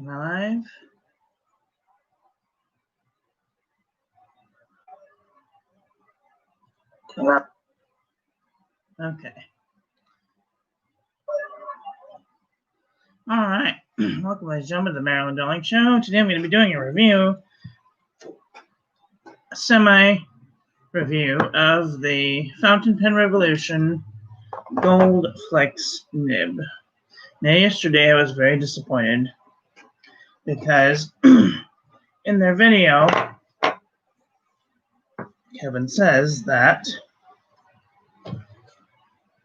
Am I live? Okay. All right. Welcome, ladies and gentlemen, to the Maryland Darling Show. Today I'm going to be doing a review, a semi-review of the Fountain Pen Revolution Gold Flex Nib. Now, yesterday I was very disappointed because in their video, Kevin says that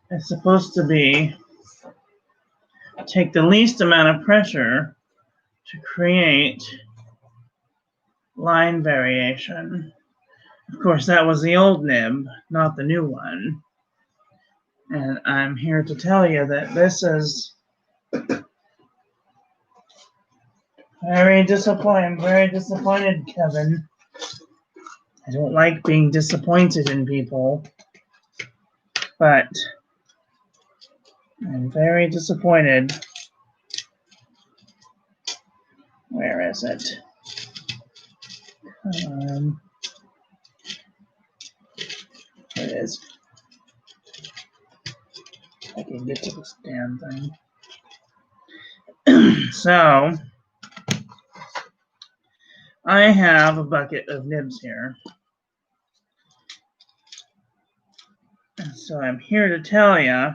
it's supposed to be take the least amount of pressure to create line variation. Of course, that was the old nib, not the new one. And I'm here to tell you that this is very disappointing. I'm very disappointed, Kevin. I don't like being disappointed in people, but I'm very disappointed. Where is it? Here it is. I can get to this damn thing. So, I have a bucket of nibs here. So I'm here to tell you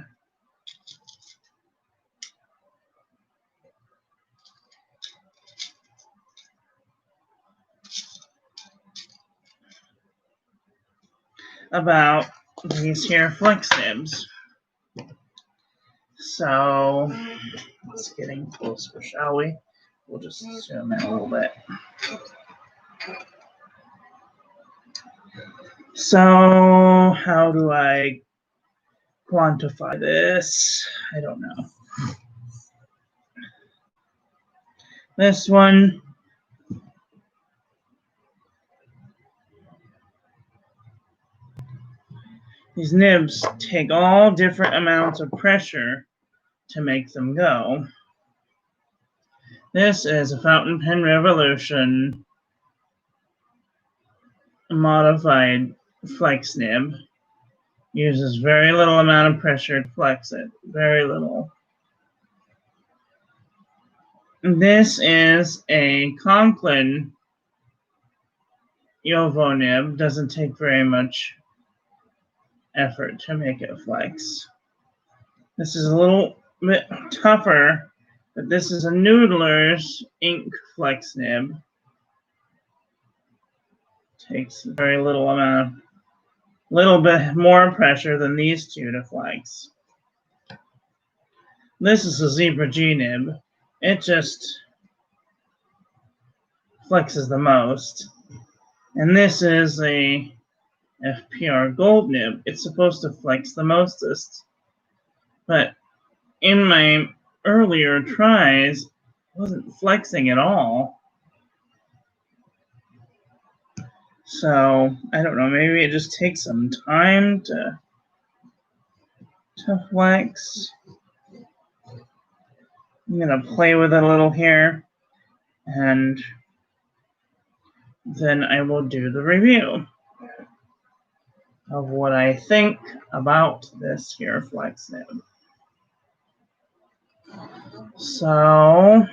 about these here flex nibs. So it's getting closer, shall we? We'll just zoom in a little bit. So how do I quantify this? I don't know. This one, these nibs take all different amounts of pressure to make them go. This is a Fountain Pen Revolution modified flex nib. Uses very little amount of pressure to flex it. Very little. This is a Conklin Yovo nib. Doesn't take very much effort to make it flex. This is a little bit tougher, but this is a Noodler's ink flex nib. Takes very little amount, little bit more pressure than these two to flex. This is a Zebra G nib. It just flexes the most. And this is a FPR Gold nib. It's supposed to flex the mostest. But in my earlier tries, it wasn't flexing at all. So, I don't know, maybe it just takes some time to flex. I'm going to play with it a little here, and then I will do the review of what I think about this here flex nib. So,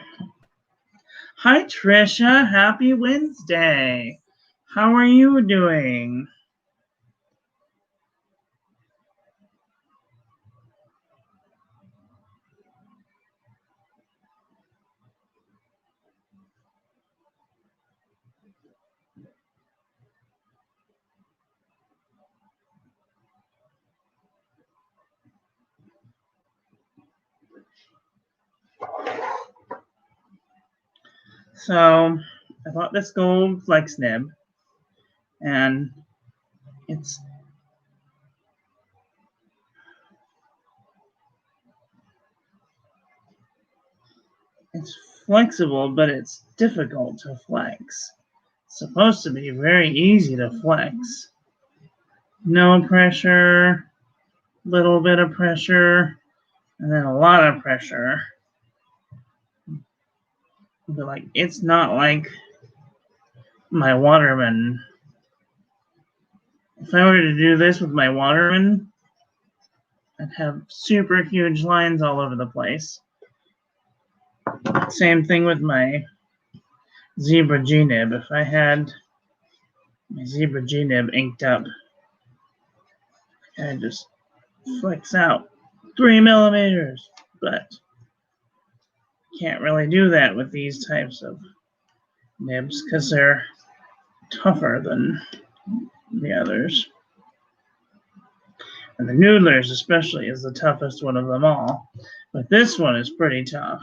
hi Trisha, happy Wednesday. How are you doing? So, I bought this gold flex nib, and it's flexible, but it's difficult to flex. It's supposed to be very easy to flex. No pressure, little bit of pressure, and then a lot of pressure. But like, it's not like my Waterman. If I were to do this with my Waterman, I'd have super huge lines all over the place. Same thing with my Zebra G-nib. If I had my Zebra G-nib inked up, I'd just flex out 3 millimeters. But can't really do that with these types of nibs because they're tougher than the others. And the Noodlers especially is the toughest one of them all. But this one is pretty tough.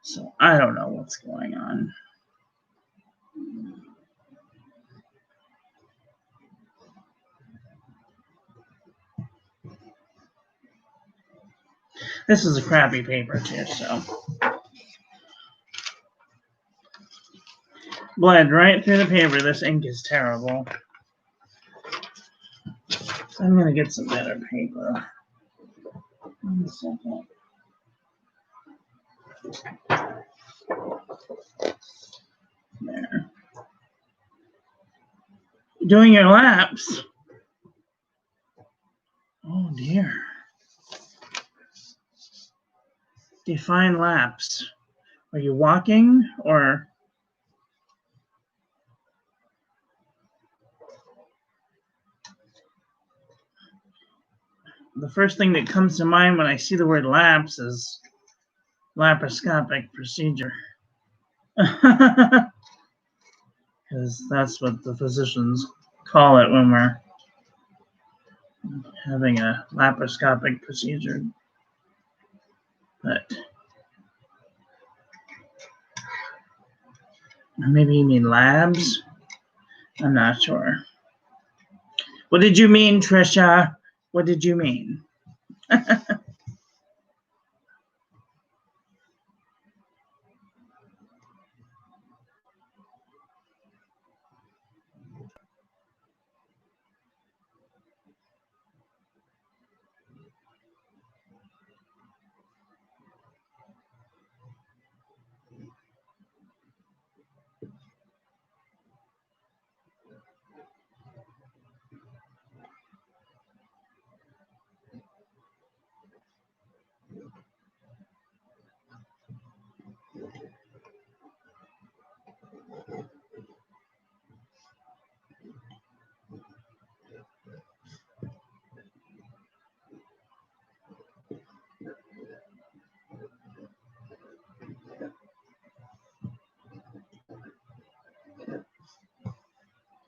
So I don't know what's going on. This is a crappy paper too, so. Bled right through the paper. This ink is terrible. So I'm going to get some better paper. 1 second. There. Doing your laps. Oh dear. Define laps. Are you walking or? The first thing that comes to mind when I see the word laps is laparoscopic procedure. Because that's what the physicians call it when we're having a laparoscopic procedure. But maybe you mean labs? I'm not sure. What did you mean, Trisha? What did you mean?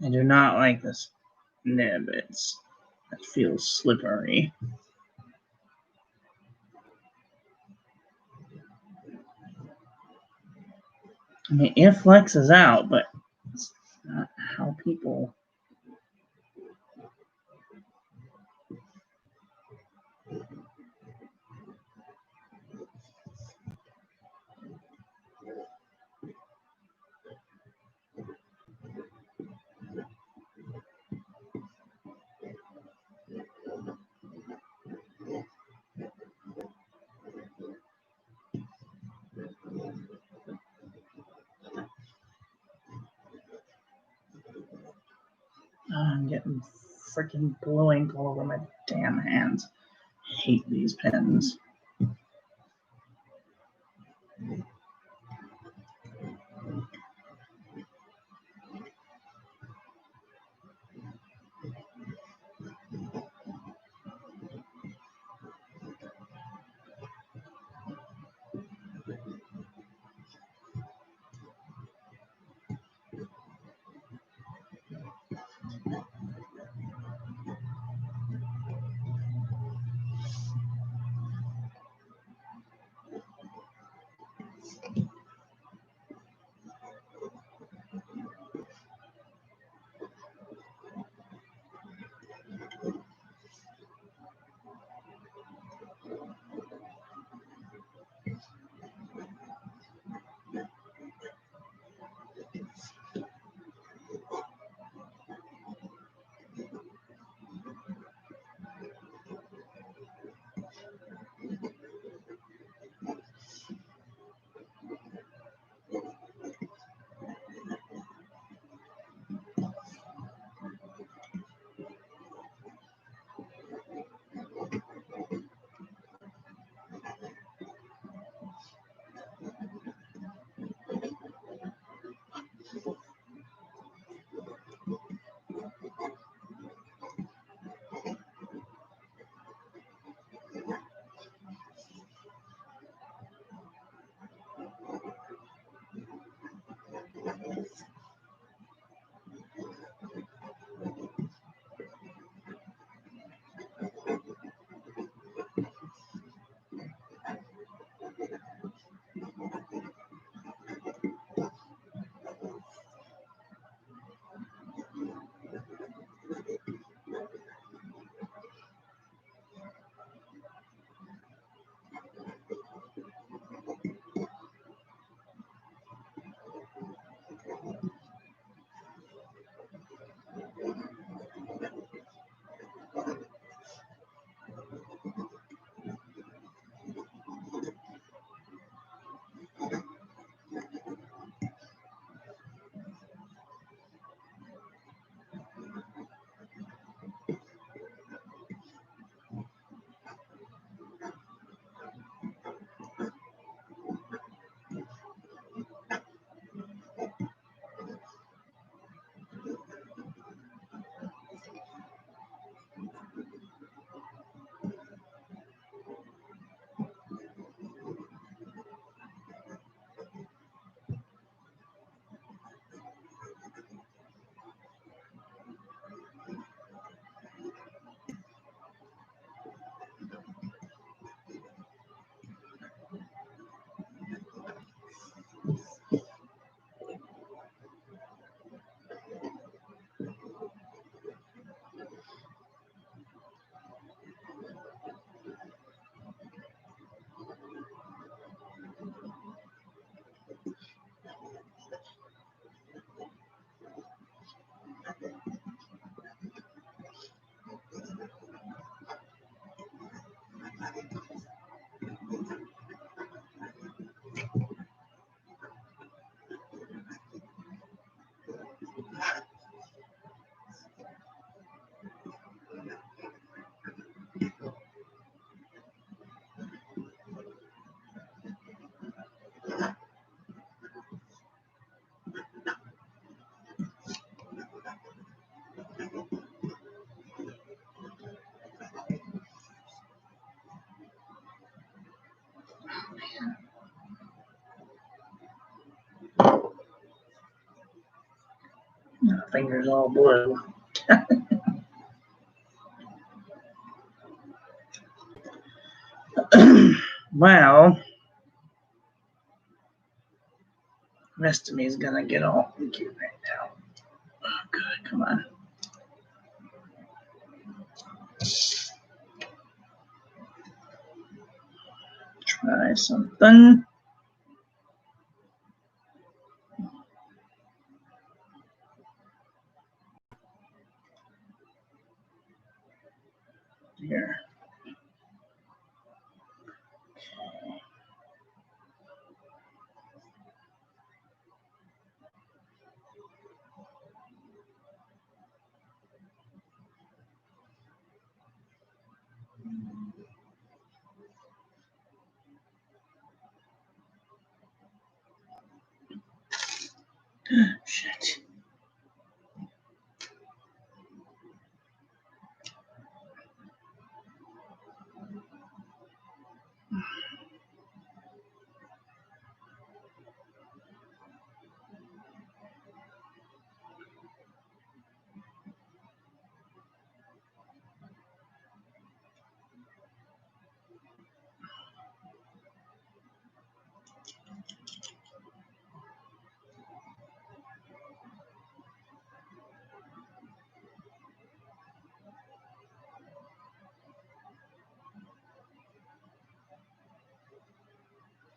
I do not like this nib. It feels slippery. I mean, it flexes out, but it's not how people. Oh, I'm getting freaking blue ink all over my damn hands. I hate these pens. My finger's all blue. Well, the rest of me is gonna get all cute right now. Oh, good, come on. Try something. Here. Shit.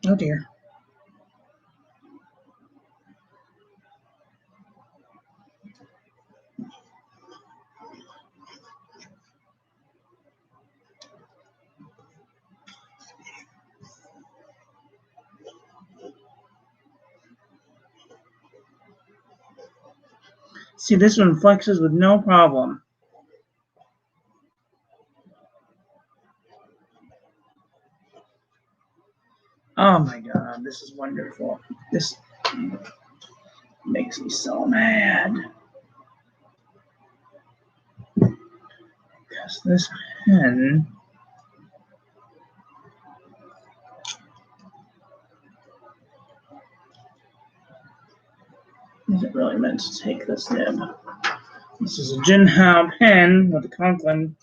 Oh dear. See, this one flexes with no problem. Oh my god, this is wonderful. This makes me so mad. Because this pen isn't really meant to take this nib. This is a Jinhao pen with a Conklin.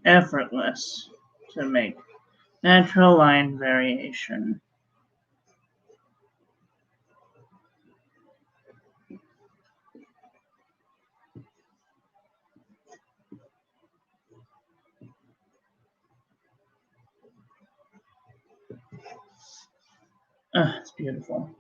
Effortless to make natural line variation. It's beautiful.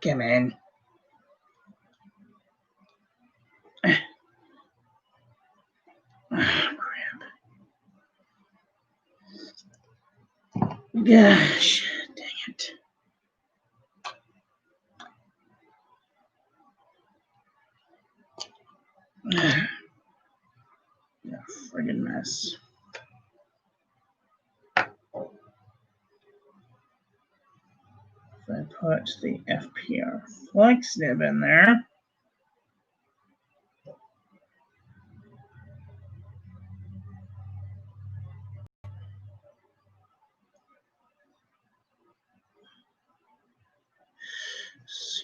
Come in. Crap. Gosh, dang it. Yeah, friggin' mess. If I put the FPR flex nib in there,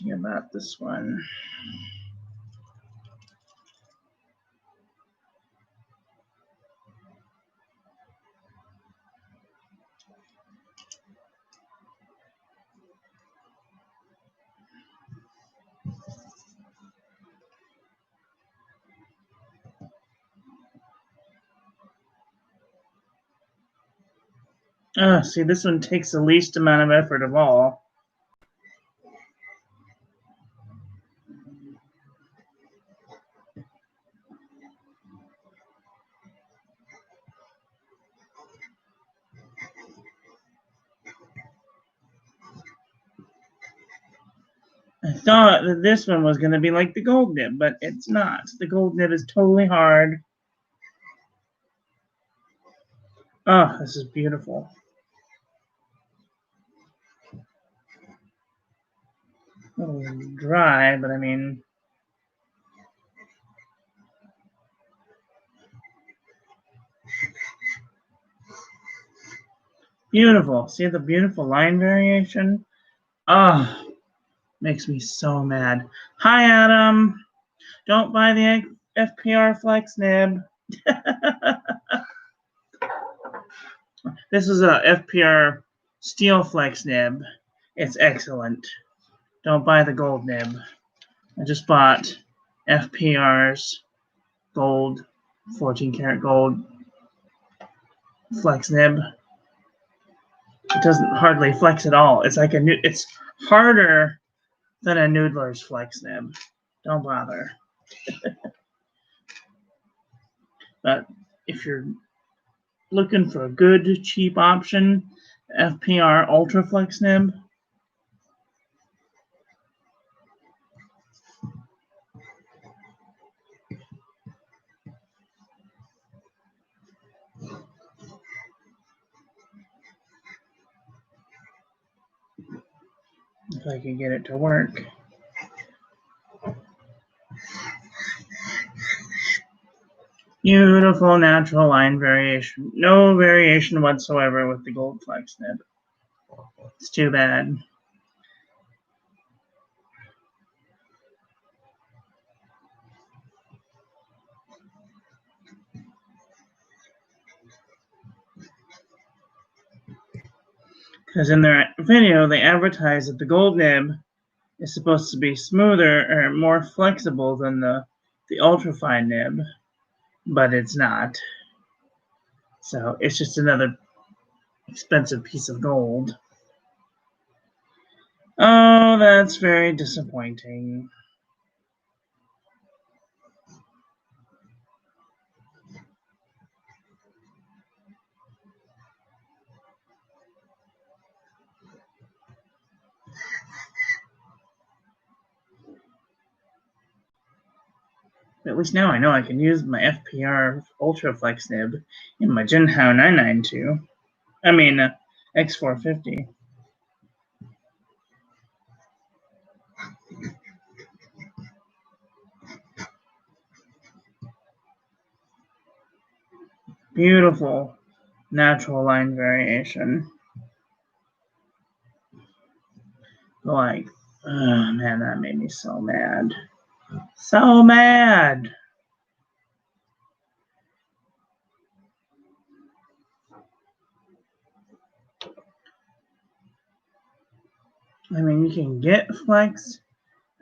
see about this one. See, this one takes the least amount of effort of all. I thought that this one was going to be like the gold nib, but it's not. The gold nib is totally hard. Oh, this is beautiful. A little dry, but I mean, beautiful. See the beautiful line variation? Oh, makes me so mad. Hi, Adam. Don't buy the FPR Flex nib. This is a FPR Steel Flex nib. It's excellent. Don't buy the gold nib. I just bought FPR's gold, 14 karat gold flex nib. It doesn't hardly flex at all. It's like it's harder than a Noodler's flex nib. Don't bother. But if you're looking for a good cheap option, FPR Ultra Flex nib. If I can get it to work. Beautiful natural line variation. No variation whatsoever with the gold flex nib. It's too bad. Because in their video, they advertise that the gold nib is supposed to be smoother or more flexible than the ultrafine nib, but it's not. So it's just another expensive piece of gold. Oh, that's very disappointing. At least now I know I can use my FPR Ultra Flex nib in my Jinhao 992. I mean, X450. Beautiful natural line variation. Like, oh man, that made me so mad. So mad. I mean, you can get flex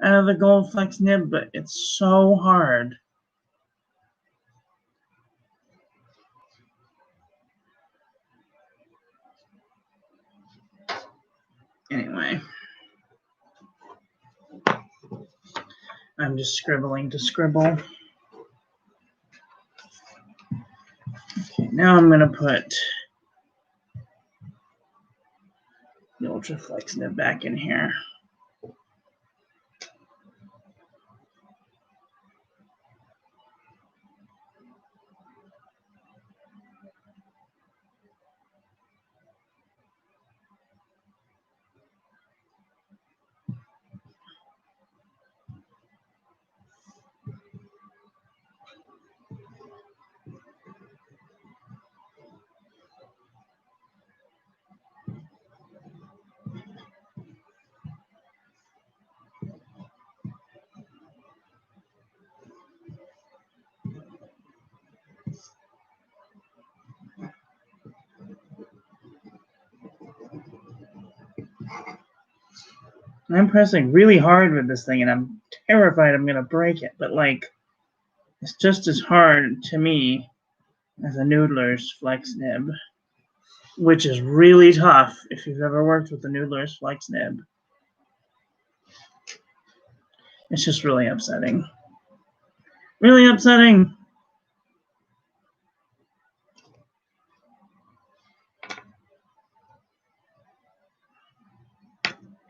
out of the gold flex nib, but it's so hard. Anyway, I'm just scribbling to scribble. Okay, now I'm going to put the Ultra Flex nib back in here. I'm pressing really hard with this thing, and I'm terrified I'm gonna break it. But like, it's just as hard to me as a Noodler's Flex nib, which is really tough if you've ever worked with the Noodler's Flex nib. It's just really upsetting. Really upsetting.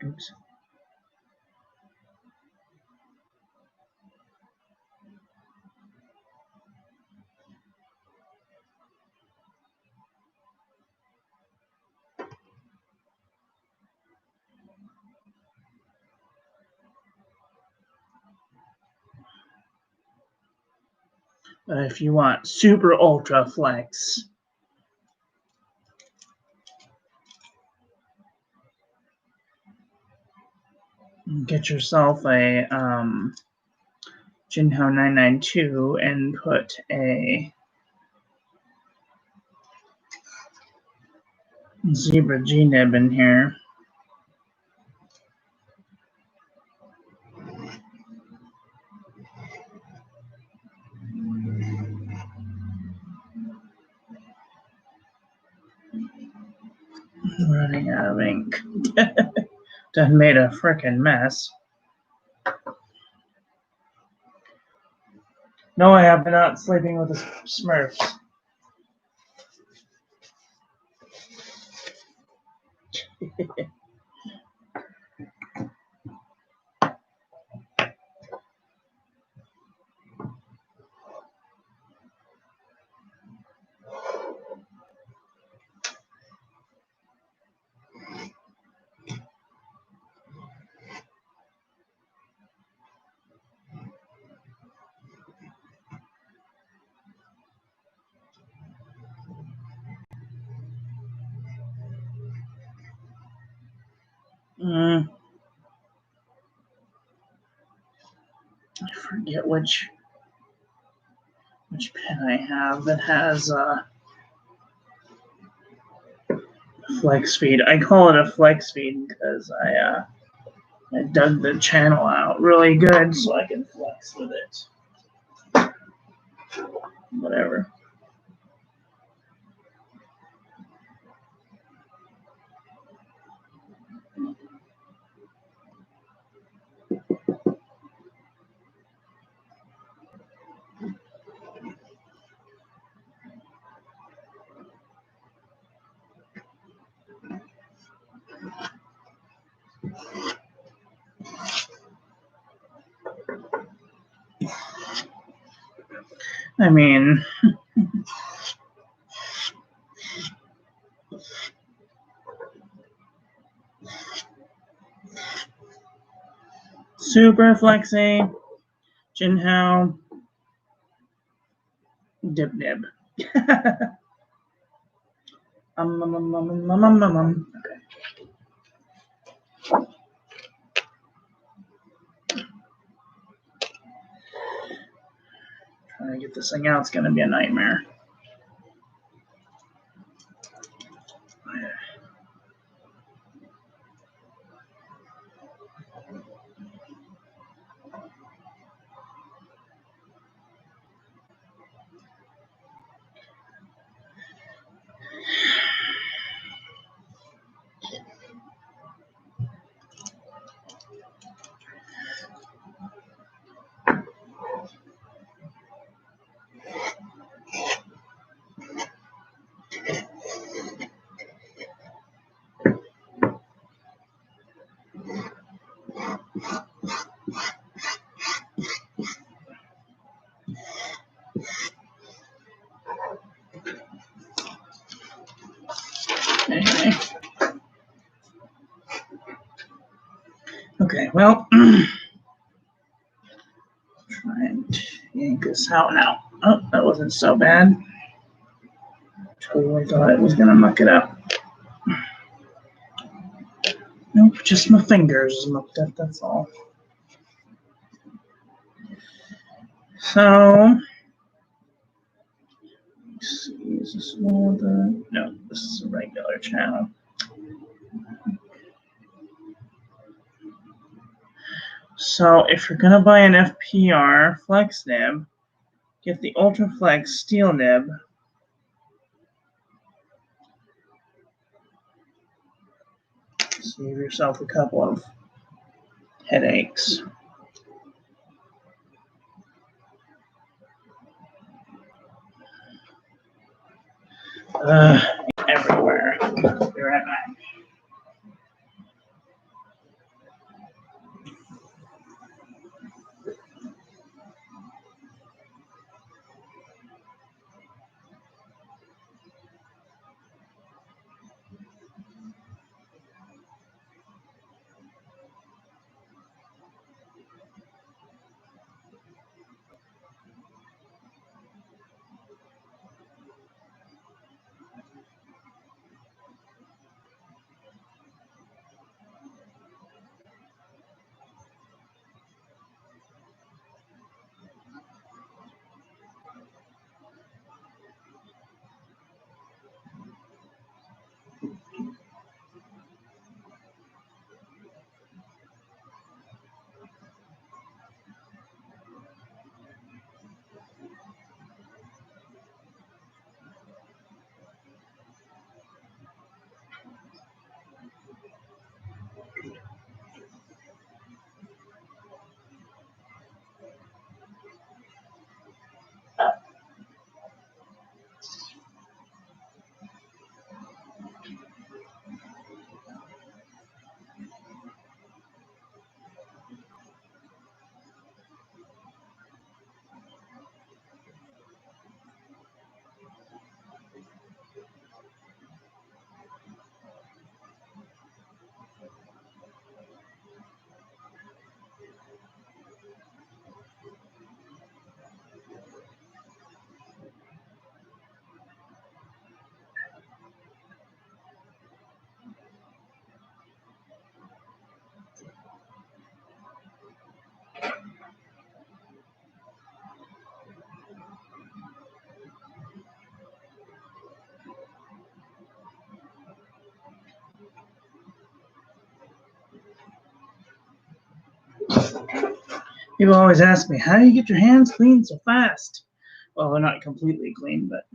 Oops. But if you want super ultra flex, get yourself a Jinhao 992 and put a Zebra G nib in here. Running out of ink. Done made a frickin' mess. No, I have been out sleeping with the Smurfs. I forget which pen I have that has flex feed. I call it a flex feed because I dug the channel out really good so I can flex with it. Whatever. I mean, super flexy, Jinhao, dip nib. Okay. Trying to get this thing out, it's gonna be a nightmare. Anyway. Okay, well, try and yank this out now. Oh, that wasn't so bad. Totally thought it was gonna muck it up. Nope, just my fingers mucked up, that's all. So, let's see, is this one of the, no, this is a regular channel. So if you're going to buy an FPR flex nib, get the Ultra Flex steel nib. Save yourself a couple of headaches. Everywhere. Be right back. People always ask me, how do you get your hands clean so fast? Well, they're not completely clean, but...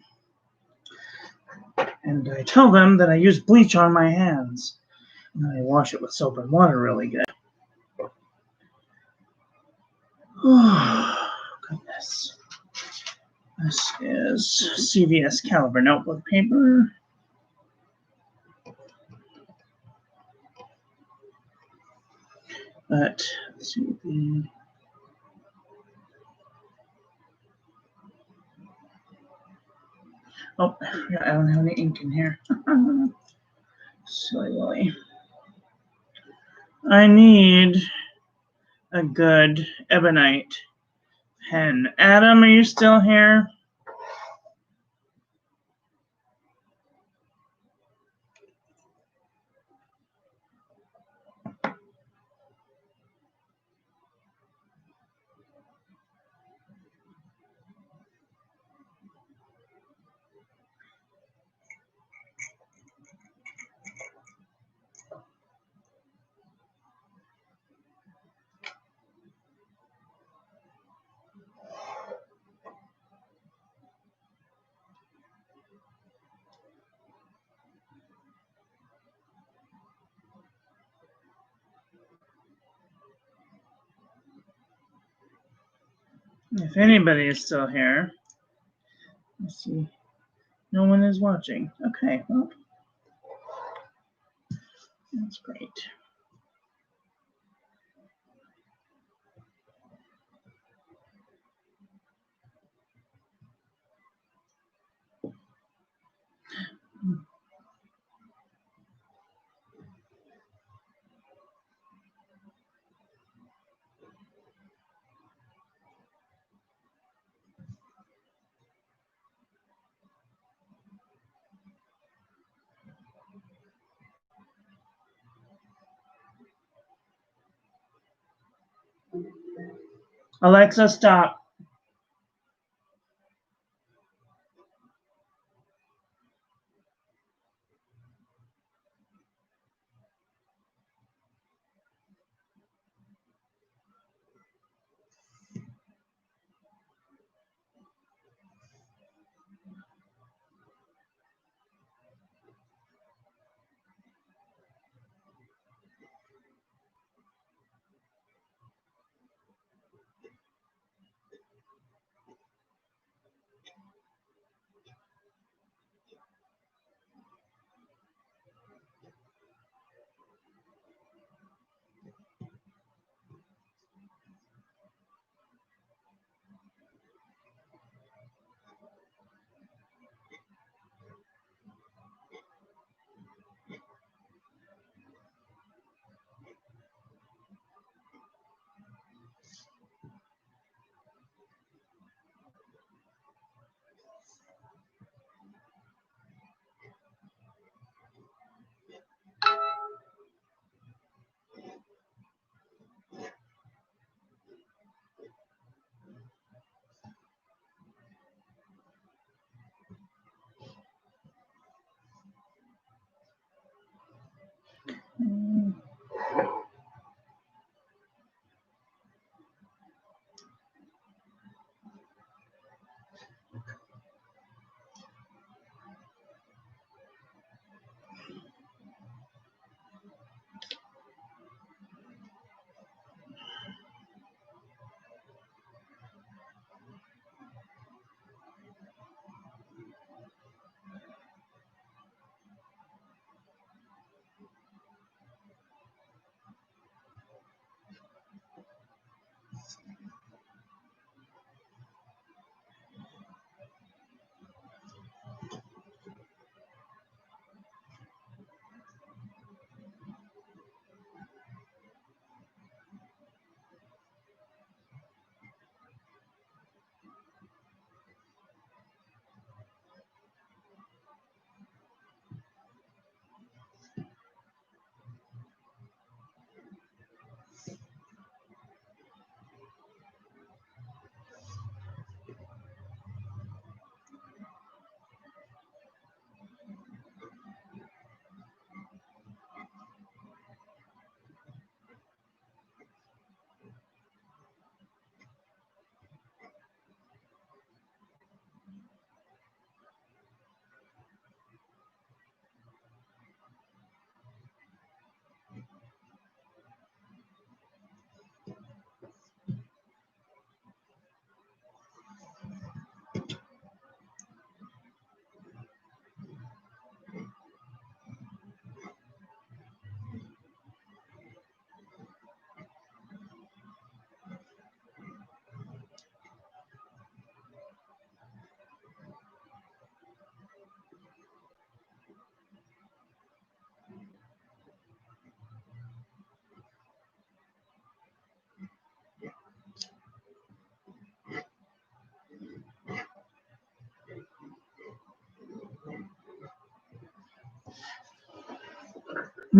And I tell them that I use bleach on my hands. And I wash it with soap and water really good. Oh, goodness. This is CVS Caliber notebook paper. But, let's see what the... Oh, I don't have any ink in here. Silly Willy. I need a good ebonite pen. Adam, are you still here? If anybody is still here, let's see. No one is watching. Okay, well, that's great. Alexa, stop.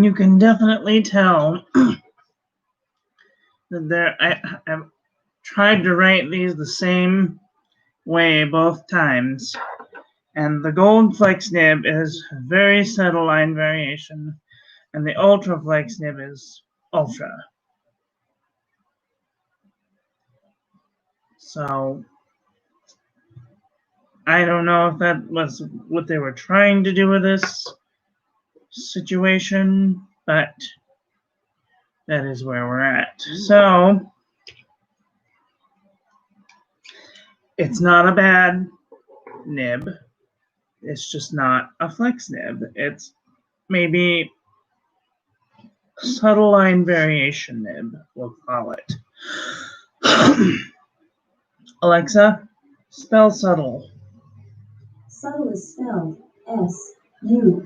You can definitely tell that I've tried to write these the same way both times. And the gold flex nib is very subtle line variation, and the ultra flex nib is ultra. So I don't know if that was what they were trying to do with this situation, but that is where we're at. So it's not a bad nib. It's just not a flex nib. It's maybe subtle line variation nib, we'll call it. Alexa, spell subtle. Subtle is spelled S-U-E-T-L-E.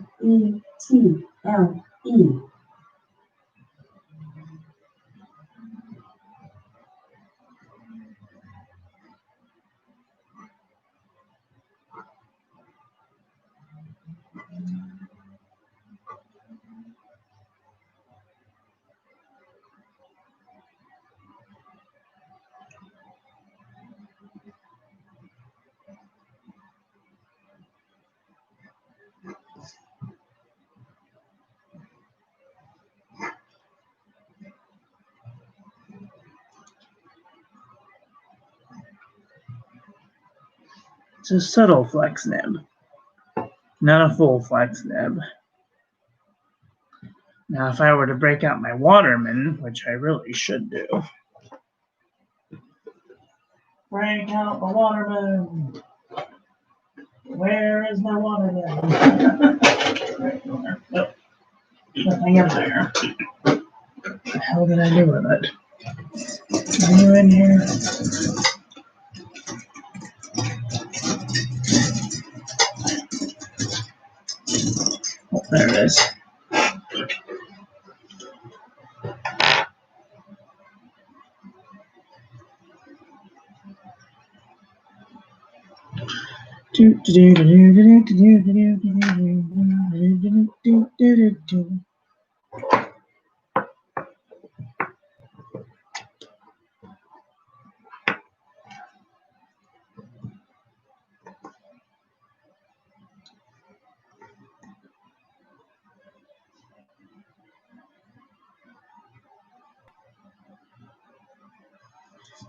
It's a subtle flex nib, not a full flex nib. Now, if I were to break out my Waterman, which I really should do, break out the Waterman. Where is my Waterman? Right there. Nope. Nothing in there. What the hell did I do with it? Are you in here? Oh, there it is.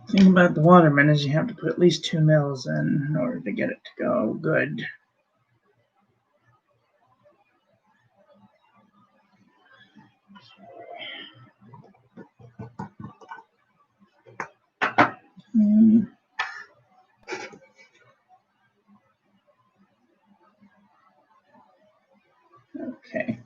The thing about the Waterman is you have to put at least 2 mils in order to get it to go good. Okay.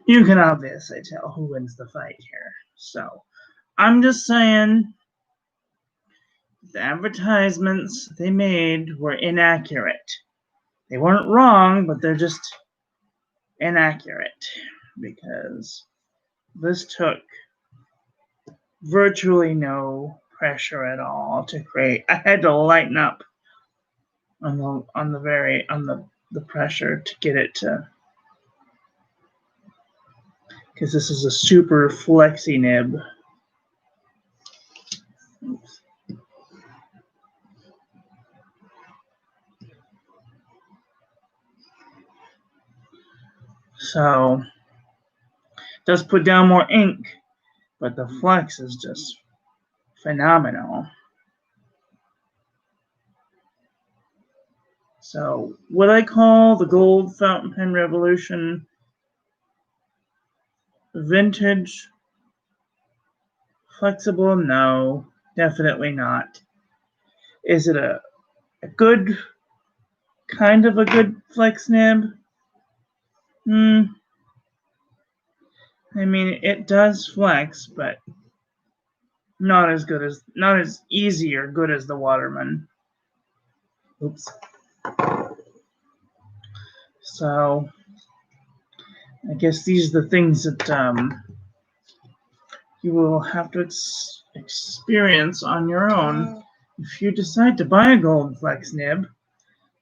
You can obviously tell who wins the fight here. So, I'm just saying the advertisements they made were inaccurate. They weren't wrong, but they're just inaccurate because this took virtually no pressure at all to create. I had to lighten up on the pressure to get it to, because this is a super flexy nib. Oops. So it does put down more ink, but the flex is just phenomenal. So, would I call the gold fountain pen revolution vintage? Flexible? No, definitely not. Is it a good, kind of a good flex nib? I mean, it does flex, but not as easy or good as the Waterman. Oops. So, I guess these are the things that you will have to experience on your own if you decide to buy a gold flex nib.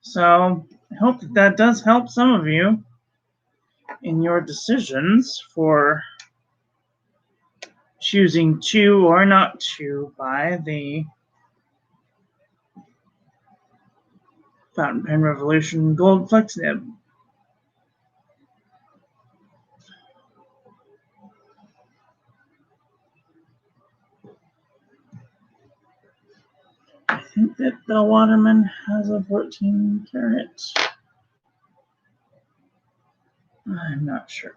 So, I hope that does help some of you in your decisions for choosing to or not to buy the Fountain Pen Revolution Gold Flex Nib. I think that the Waterman has a 14 karat. I'm not sure.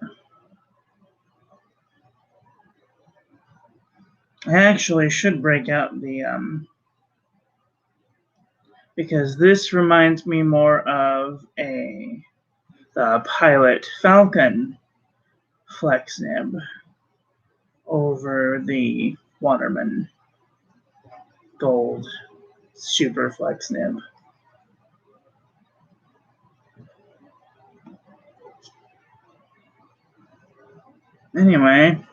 I actually should break out the because this reminds me more of the Pilot Falcon flex nib over the Waterman Gold Super Flex nib. Anyway,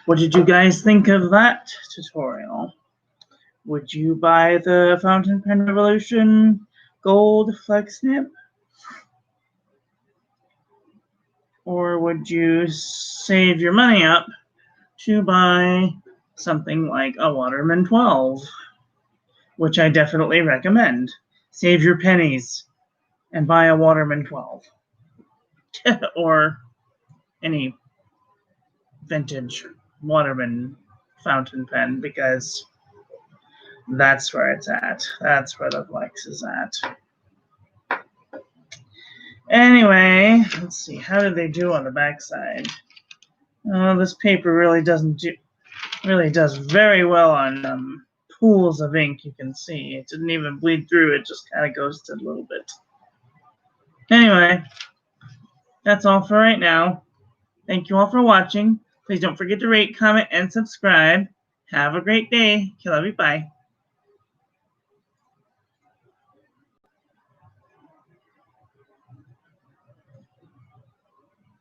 what did you guys think of that tutorial? Would you buy the Fountain Pen Revolution Gold Flex Nib? Or would you save your money up to buy something like a Waterman 12? Which I definitely recommend. Save your pennies and buy a Waterman 12. Or any vintage Waterman fountain pen, because that's where it's at. That's where the flex is at. Anyway, let's see. How did they do on the backside? Oh, this paper really does very well on pools of ink. You can see it didn't even bleed through. It just kind of ghosted a little bit. Anyway, that's all for right now. Thank you all for watching. Please don't forget to rate, comment, and subscribe. Have a great day. Love you. Bye.